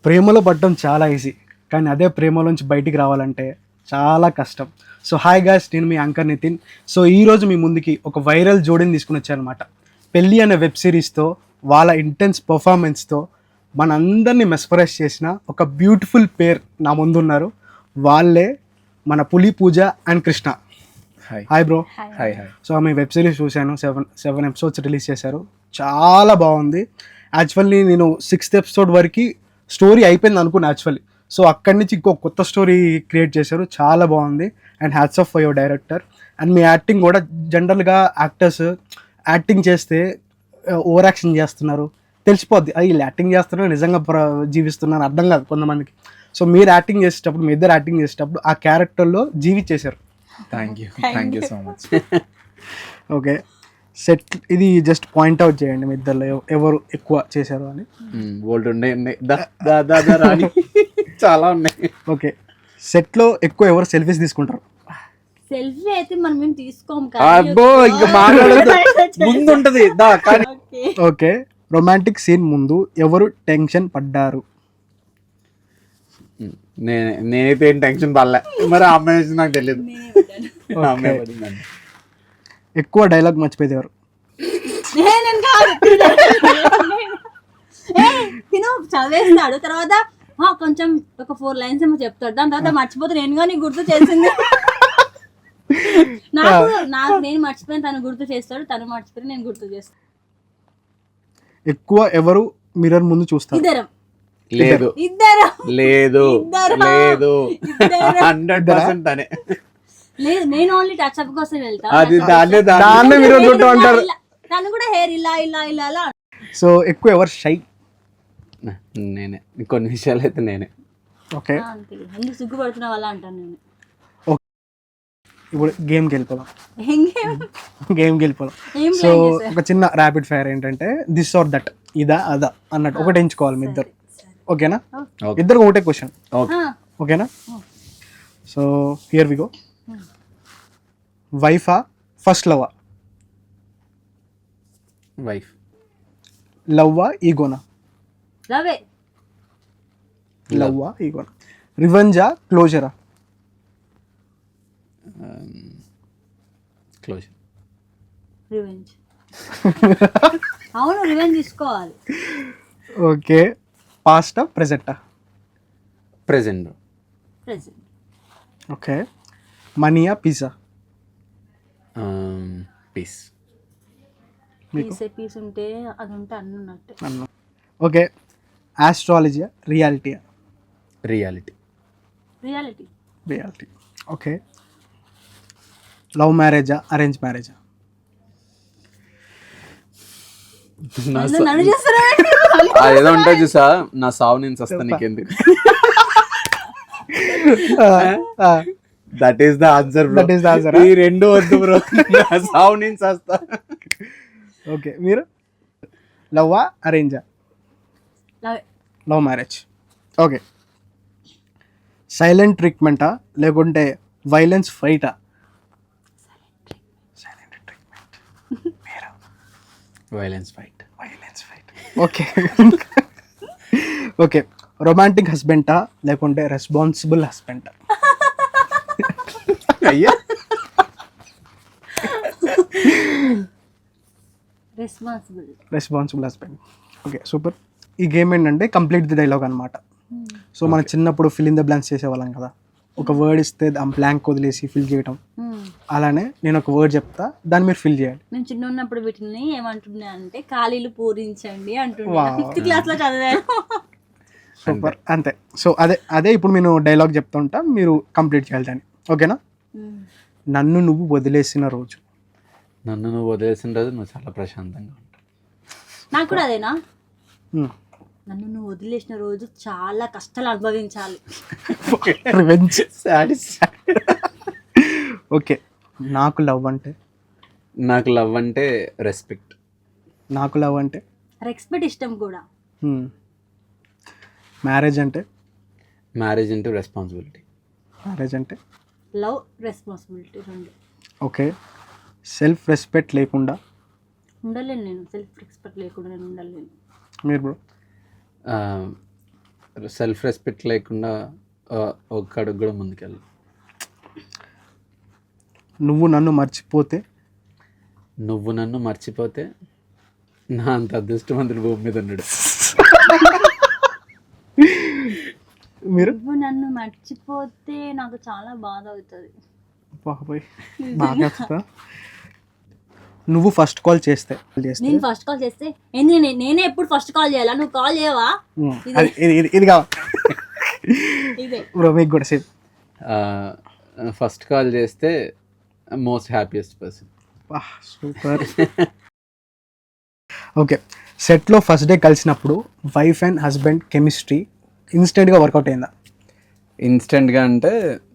ప్రేమలో పడడం చాలా ఈజీ, కానీ అదే ప్రేమలోంచి బయటికి రావాలంటే చాలా కష్టం. సో హాయ్ గాయ్స్, నేను మీ యాంకర్ నితిన్. సో ఈరోజు మీ ముందుకి ఒక వైరల్ జోడీని తీసుకుని వచ్చానమాట. పెళ్ళి అనే వెబ్ సిరీస్తో, వాళ్ళ ఇంటెన్స్ పర్ఫార్మెన్స్తో మనందరినీ మెస్పరైజ్ చేసిన ఒక బ్యూటిఫుల్ పేర్ నా ముందున్నారు. వాళ్ళే మన Puli Pooja and Krishna. Hi bro. Hi. So ఆమె వెబ్ సిరీస్ చూశాను, సెవెన్ ఎపిసోడ్స్ రిలీజ్ చేశారు, చాలా బాగుంది. యాక్చువల్లీ నేను 6th ఎపిసోడ్ వరకు స్టోరీ అయిపోయింది అనుకున్నా యాక్చువల్లీ. సో అక్కడి నుంచి ఇంకో కొత్త స్టోరీ క్రియేట్ చేశారు, చాలా బాగుంది. And hats off for your director. And me acting కూడా, జనరల్గా యాక్టర్స్ యాక్టింగ్ చేస్తే ఓవర్ యాక్షన్ చేస్తున్నారు, తెలిసిపోద్ది వీళ్ళు యాక్టింగ్ చేస్తున్నారు నిజంగా జీవిస్తున్నారు అర్థం కాదు కొంతమందికి. సో మీరు యాక్టింగ్ చేసేటప్పుడు, మీ ఇద్దరు యాక్టింగ్ చేసేటప్పుడు ఆ క్యారెక్టర్లో జీవించేశారు. Thank you so much. Okay, set ఇది జస్ట్ పాయింట్అవుట్ చేయండి మీ ఇద్దరు ఎవరు ఎక్కువ చేశారు అని. బోల్డ్ ఉన్నాయి రాని చాలా ఉన్నాయి. ఓకే, సెట్లో ఎక్కువ ఎవరు సెల్ఫీస్ తీసుకుంటారు? సెల్ఫీ అయితే మనం ఏం తీసుకోం అబ్బో ఇంకా మాట్లాడదు ముందు ఉంటది దా కానీ. ఓకే, రొమాంటిక్ సీన్ ముందు ఎవరు టెన్షన్ పడ్డారు? నేనైతే ఏం టెన్షన్ పడలే, మరి ఆ అమ్మాయి నాకు తెలియదు. ఎక్కువ డైలాగ్ మర్చిపోయేది ఎవరు? తిను చదివేస్తాడు, తర్వాత కొంచెం ఒక 4 lines ఏమో చెప్తాడు, దాని తర్వాత మర్చిపోతే నేనుగా నీకు గుర్తు చేసింది. నాకు నేను మర్చిపోయిన తను గుర్తు చేస్తాడు, తను మర్చిపోయి నేను గుర్తు చేస్తాను. ఎక్కువ ఎవరు మిర్రర్ ముందు చూస్తారు? ఇద్దరం. లేదు ఇద్దరం లేదు ఇద్దరం. లేదు ఇద్దరం. 100% అనే. లేదు, నేను ఓన్లీ టచ్ అప్ కోసం వెళ్తా. అది దాన్నే దాన్నే మిర్రర్ చూడటం అంటారు. తను కూడా హెయిర్ ఇలా ఇలా ఇలా ఇలా. సో ఎక్కువ ఎవరు షై? నేనే, కొన్ని విషయాలు అయితే నేనే. ఓకే, అంతే, ఎందుకు సిగ్గుపడుతున్న వాళ్ళ అంటాను నేను. ఇప్పుడు గేమ్కి వెళ్ళిపోదాం. ఏం సో plan చేశారు? ఒక చిన్న ర్యాపిడ్ ఫైర్ ఏంటంటే దిస్ ఆర్ దట్, ఇదా అదా అన్నట్టు ఒకటి ఎంచుకోవాలి మీ ఇద్దరు. ఓకేనా? Okay. ఇద్దరు ఒకటే క్వశ్చన్. ఓకే ఓకేనా? So here we go. వైఫా ఫస్ట్ లవ్వా? వైఫ్. లవ్వా ఈగోనా? లవే. లవ్వా ఈగోనా? రివెంజా క్లోజరా? క్లోజర్. రివెంజ్. అవును, రివెంజ్ తీసుకోవాలి. ఓకే, పాస్టా ప్రెజెంటా? ప్రెజెంట్. ప్రెసెంట్. ఓకే, మనీయా పిజ్జా? పీస్. పీస్ ఉంటే అది ఉంటే అన్ని ఉన్నట్టే. అన్న. ఓకే, ఆస్ట్రాలజీయా రియాలిటీయా? Reality. Reality. Reality. Okay, love మ్యారేజా అరేంజ్ మ్యారేజా? నన్ను చేస్తారా? ఏదో ఉంటాయి చూసా, నా సావు నేను వస్తా నీకెందుకు. That is the answer. That is the answer, ఈ రెండు వద్దు బ్రో, నా సావు నేను వస్తా. ఓకే, మీరు లవ్వా అరేంజా? లవే. Love marriage. ఓకే, సైలెంట్ ట్రీట్మెంటా లేకుంటే వైలెన్స్ ఫైటా? Silent treatment. Violence fight. Okay. Okay, romantic హస్బెండా లేకుంటే రెస్పాన్సిబుల్ హస్బెండా? అయ్యా, రెస్పాన్సిబుల్ హస్బెండ్. Okay, super. ఈ గేమ్ ఏంటంటే కంప్లీట్ ది డైలాగ్ అనమాట. సో మన చిన్నప్పుడు ఫిల్ ఇన్ ద బ్లాంక్స్ చేసేవాళ్ళం కదా, ఒక వర్డ్ ఇస్తే ఆ బ్లాంక్ వదిలేసి ఫిల్ చేయడం. అలానే నేను ఒక వర్డ్ చెప్తా, దాన్ని మీరు ఫిల్ చేయాలి. నేను చిన్న ఉన్నప్పుడు వీటిని ఏమంటున్నా అంటే ఖాళీలు పూరించండి అంటున్నా. 5th class లో చదివాను. సూపర్, అంతే. సో అదే ఇప్పుడు నేను డైలాగ్ చెప్తుంటా, మీరు కంప్లీట్ చేయాలి దాన్ని. ఓకేనా? నన్ను నువ్వు వదిలేసిన రోజు. నన్ను నువ్వు వదిలేసిన రోజు నువ్వు చాలా ప్రశాంతంగా ఉంటావు. నాకు కూడా అదేనా? నన్ను నువ్వు వదిలేసిన రోజు చాలా కష్టాలు అనుభవించాలి. రివెంజ్. ఓకే, నాకు లవ్ అంటే? నాకు లవ్ అంటే రెస్పెక్ట్. నాకు లవ్ అంటే రెస్పెక్ట్, ఇష్టం కూడా. మ్యారేజ్ అంటే? మ్యారేజ్ అంటే రెస్పాన్సిబిలిటీ. మ్యారేజ్ అంటే లవ్, రెస్పాన్సిబిలిటీ రెండు. ఓకే, సెల్ఫ్ రెస్పెక్ట్ లేకుండా ఉండలేను నేను. సెల్ఫ్ రెస్పెక్ట్ లేకుండా నేను ఉండలేను. మీరు బ్రో? సెల్ఫ్ రెస్పెక్ట్ లేకుండా ఒక్క అడుగు కూడా ముందుకెళ్ళి. నువ్వు నన్ను మర్చిపోతే నువ్వు నన్ను మర్చిపోతే నా అంత అదృష్టవంతుడు భూమి మీద ఉన్నాడు. మీరు నువ్వు నన్ను మర్చిపోతే నాకు చాలా బాధ అవుతుంది. బాబాయ్ బాగా వస్తా. నువ్వు ఫస్ట్ కాల్ చేస్తే నేను ఫస్ట్ కాల్ చేస్తే ఏంది నేనే ఎప్పుడు ఫస్ట్ కాల్ చేయాలా? నువ్వు కాల్ చేయవా? ఇది కావాలి ఇదే బ్రో, మీకు కూడా సేమ్. ఫస్ట్ కాల్ చేస్తే most happiest person. Super. Okay, సెట్లో ఫస్ట్ డే కలిసినప్పుడు వైఫ్ అండ్ హస్బెండ్ కెమిస్ట్రీ ఇన్స్టెంట్గా వర్కౌట్ అయిందా? ఇన్స్టెంట్గా అంటే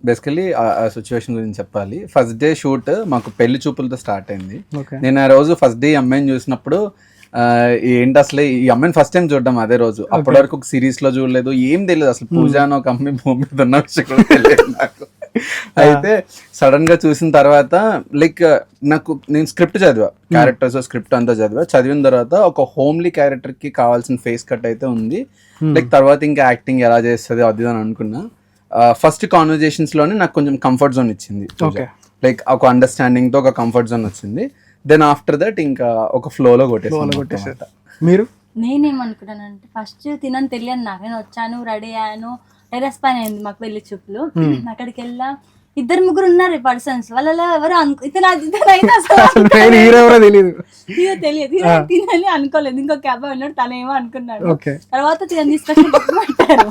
బేసికలీ ఆ సిచ్యువేషన్ గురించి చెప్పాలి. ఫస్ట్ డే షూట్ మాకు పెళ్లి చూపులతో స్టార్ట్ అయింది. ఓకే, నేను ఆ రోజు ఫస్ట్ డే ఈ అమ్మాయిని చూసినప్పుడు ఏంటి అసలు ఈ అమ్మాయిని ఫస్ట్ టైం చూడడం అదే రోజు. అప్పటి వరకు ఒక సిరీస్ లో చూడలేదు, ఏం తెలియదు అసలు. పూజ అని ఒక అమ్మాయి భూమి మీద ఉన్న విషయం కూడా తెలియదు నాకు. అయితే సడన్ గా చూసిన తర్వాత లైక్ నేను స్క్రిప్ట్ చదివా, క్యారెక్టర్స్ స్క్రిప్ట్ అంతా చదివిన తర్వాత ఒక హోమ్లీ క్యారెక్టర్ కి కావాల్సిన ఫేస్ కట్ అయితే ఉంది. లైక్ తర్వాత ఇంకా యాక్టింగ్ ఎలా చేస్తుంది అది అని అనుకున్నా. ఫస్ట్ కాన్వర్జేషన్స్ లోనే నాకు కొంచెం కంఫర్ట్ జోన్ ఇచ్చింది. లైక్ ఒక అండర్స్టాండింగ్ తో ఒక కంఫర్ట్ జోన్ వచ్చింది. దెన్ ఆఫ్టర్ దట్ ఇంకా ఒక ఫ్లోలో కొట్టేసాను. మీరు? నేనేమనుకున్నానంటే ఫస్ట్ తినని తెలియదు నాకు. నేను వచ్చాను, రెడీ అయ్యాను, టెరెస్ పైన అయింది మాకు పెళ్లి చూపులు. అక్కడికి వెళ్ళా, 2-3 ఉన్నారు పర్సన్స్. వాళ్ళ ఎవరు తెలియదు, తినని అనుకోలేదు. ఇంకొక అబ్బాయి ఉన్నాడు, తనేమో అనుకున్నాడు. తర్వాత తినని తీసుకొచ్చిన బొక్క పెట్టారు.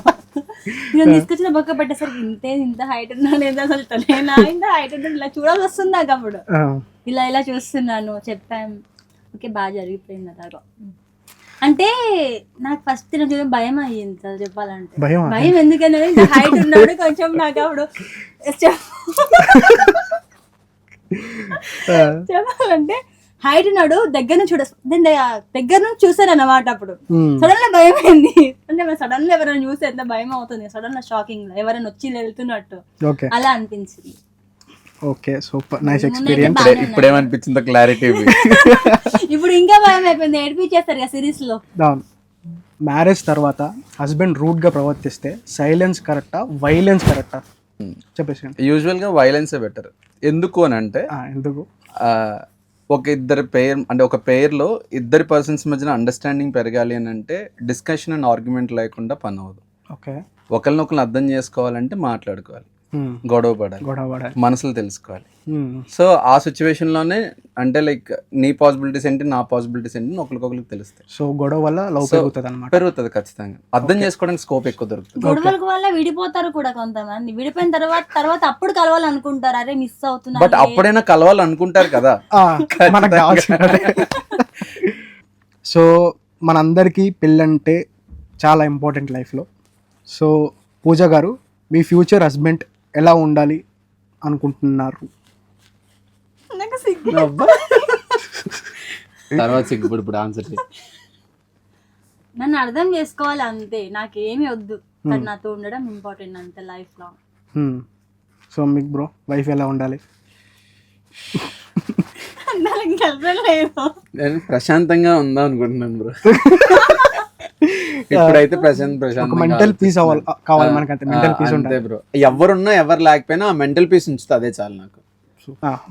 తినని తీసుకొచ్చిన బొక్క పెట్టేసరికి ఇంత హైట్ ఉన్నాను, ఏంటి అసలు తనేనా ఇంత హైట్ ఉన్నాడు, ఇలా చూడాల్సి వస్తుంది నాకు. అప్పుడు ఇలా చూస్తున్నాను, చెప్పాను. ఓకే, బాగా జరిగిపోయింది అలాగా. అంటే నాకు ఫస్ట్ చూడ భయం అయ్యింది సార్ చెప్పాలంటే. భయం ఎందుకంటే హైట్ ఉన్నాడు కొంచెం. నాకు అప్పుడు చెప్పాలంటే హైట్ ఉన్నాడు, దగ్గర నుంచి దగ్గర నుంచి చూసాను అన్నమాట. అప్పుడు సడన్ గా భయం అయింది. అంటే సడన్ గా ఎవరైనా చూస్తే ఎంత భయం అవుతుంది, సడన్ గా షాకింగ్ ఎవరైనా వచ్చి వెళ్తున్నట్టు అలా అనిపించింది. Okay, super nice experience. ఇప్పుడు ఏమనిపించిందో క్లారిటీ. ఇప్పుడు ఇంకా భయం అయిపోయింది, ఏడిపించేస్తారు కదా సిరీస్ లో. మ్యారేజ్ తర్వాత హస్బెండ్ రూట్ గా ప్రవర్తిస్తే సైలెన్స్ కరెక్టా, వైలెన్స్ కరెక్టా? చెప్పేసి. యూజువల్ గా వైలెన్సే బెటర్. ఎందుకు అని అంటే ఎందుకు ఒక పేర్ లో ఇద్దరు పర్సన్స్ మధ్యన అండర్స్టాండింగ్ పెరగాలి అని అంటే డిస్కషన్ అండ్ ఆర్గ్యుమెంట్ లేకుండా పని అవ్వదు. ఓకే, ఒకరినొకరు అర్థం చేసుకోవాలంటే మాట్లాడుకోవాలి, గొడవ పడాలి, మనసులు తెలుసుకోవాలి. సో ఆ సిచ్యువేషన్ లోనే అంటే లైక్ నీ పాసిబిలిటీస్ ఏంటి, నా పాసిబిలిటీస్ ఏంటి ఒకరికొకరికి తెలుస్తాయి. సో గొడవ వల్ల లవ్ పెరుగుతుంది ఖచ్చితంగా. అర్థం చేసుకోవడానికి స్కోప్ ఎక్కువ దొరుకుతుంది. గొడవల వల్ల విడిపోతారు కూడా కొంతమంది. విడిపోయిన తర్వాత అప్పుడు కలవాలనుకుంటారు, అరే మిస్ అవుతున్నా. బట్ అప్పుడైనా కలవాలనుకుంటారు కదా. సో మనందరికీ పెళ్ళంటే చాలా ఇంపార్టెంట్ లైఫ్లో. సో పూజ గారు, మీ ఫ్యూచర్ హస్బెండ్ ఎలా ఉండాలి అనుకుంటున్నారు? తర్వాత సిగ్గుపడి ఆన్సర్. నన్ను అర్థం చేసుకోవాలి అంతే, నాకేమి వద్దు, నాతో ఉండడం ఇంపార్టెంట్ అంతే లైఫ్ లో. సో మీకు బ్రో వైఫ్ ఎలా ఉండాలి? నేను ప్రశాంతంగా ఉందా అనుకుంటున్నాను బ్రో. ఇప్పుడైతే మెంటల్ పీస్ కావాలి మనకంటే. మెంటల్ పీస్ ఉంటే బ్రో ఎవరున్నా ఎవరు లేకపోయినా మెంటల్ పీస్ ఉంచుతా, అదే చాలు నాకు.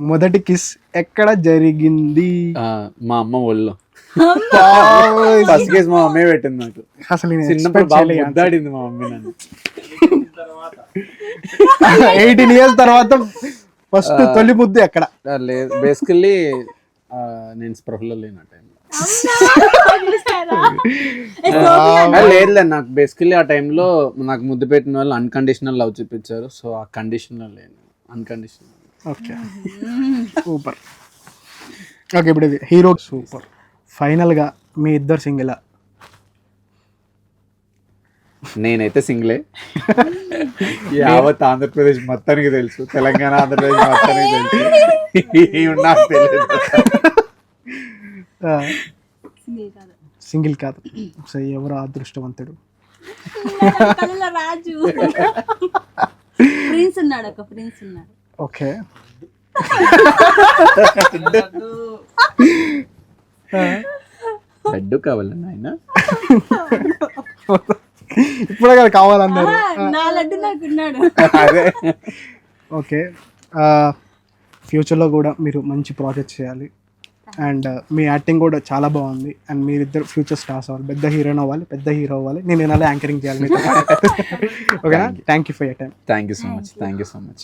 మొదటి కిస్ ఎక్కడ జరిగింది? మా అమ్మ ఒళ్ళో. ఫస్ట్ కేసు మా మమ్మీ పెట్టింది నాకు. అసలు చిన్నప్పుడు బాగా ముద్దాడింది మా మమ్మీ నన్ను. 18 years తర్వాత ఫస్ట్ తొలి ముద్దు ఎక్కడ? లేదు, బేసికల్లీ నేను స్పృహలో లేను ఆ టైంలో. లేదులే, నాకు బేసికల్లీ ఆ టైంలో నాకు ముద్దు పెట్టిన వాళ్ళు అన్కండిషనల్ లవ్ చూపించారు. సో ఆ కండిషన్ లో లేను, అన్కండిషనల్. Okay, super. ఓకే, ఇప్పుడు ఇది హీరో. సూపర్. ఫైనల్గా మీ ఇద్దరు సింగిలా? నేనైతే సింగిలే. యావత్ ఆంధ్రప్రదేశ్ మొత్తానికి తెలుసు, తెలంగాణ ఆంధ్రప్రదేశ్ మొత్తానికి తెలుసు. నాకు తెలియదు. సింగిల్ కాదు. సో ఎవరు అదృష్టవంతుడు? రాజు. ప్రిన్స్ ఉన్నాడు, ఒక ప్రిన్స్ ఉన్నాడు. ఓకే, లడ్డు కావాలన్నా ఆయన. ఇప్పుడే కదా కావాలన్నారు. నా లడ్డు నాకున్నాడు. అదే ఓకే, ఫ్యూచర్లో కూడా మీరు మంచి ప్రాజెక్ట్స్ చేయాలి అండ్ మీ యాక్టింగ్ కూడా చాలా బాగుంది అండ్ మీరిద్దరు ఫ్యూచర్ స్టార్స్ అవ్వాలి, పెద్ద హీరోయిన్ అవ్వాలి, పెద్ద హీరో అవ్వాలి, నేను ఎన్నాళ్ళు యాంకరింగ్ చేయాలి మీతో. ఓకేనా? Thank you for your time. Thank you so much.